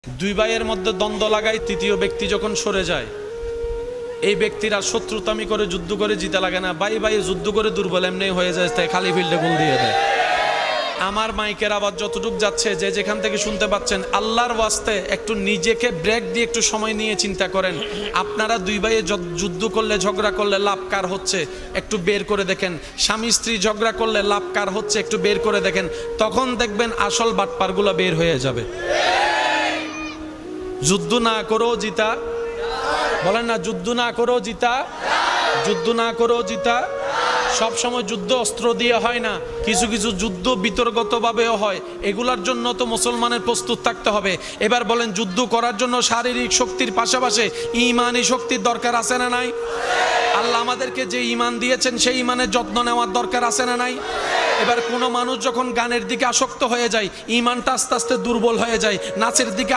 দুই ভাইয়ের মধ্যে দ্বন্দ্ব লাগায়, তৃতীয় ব্যক্তি যখন সরে যায়, এই ব্যক্তিরা শত্রুতামি করে যুদ্ধ করে জিতে লাগে না, ভাই ভাই যুদ্ধ করে দুর্বল এমনি হয়ে যায়, তাই খালি ফিল্ডে গোল দিয়ে দেয়। আমার মাইকের আওয়াজ যতটুক যাচ্ছে, যে যেখান থেকে শুনতে পাচ্ছেন, আল্লাহর ওয়াস্তে একটু নিজেকে ব্রেক দিয়ে একটু সময় নিয়ে চিন্তা করেন। আপনারা দুই ভাইয়ে যুদ্ধ করলে, ঝগড়া করলে লাভ কার হচ্ছে একটু বের করে দেখেন। স্বামী স্ত্রী ঝগড়া করলে লাভ কার হচ্ছে একটু বের করে দেখেন। তখন দেখবেন আসল বাটপারগুলো বের হয়ে যাবে। যুদ্ধ না করেও জিতা, বলেন না, যুদ্ধ না করেও জিতা, যুদ্ধ না করেও জিতা। সব সময় যুদ্ধ অস্ত্র দিয়ে হয় না, কিছু কিছু যুদ্ধ বিতর্কতভাবেও হয়। এগুলার জন্য তো মুসলমানের প্রস্তুত থাকতে হবে। এবার বলেন, যুদ্ধ করার জন্য শারীরিক শক্তির পাশাপাশি ঈমানি শক্তির দরকার আছে না নাই? আল্লাহ আমাদেরকে যে ঈমান দিয়েছেন সেই ঈমানের যত্ন নেওয়ার দরকার আছে না নাই? এবার কোনো মানুষ যখন গানের দিকে আসক্ত হয়ে যায়, ঈমানটা আস্তে আস্তে দুর্বল হয়ে যায়, নাচের দিকে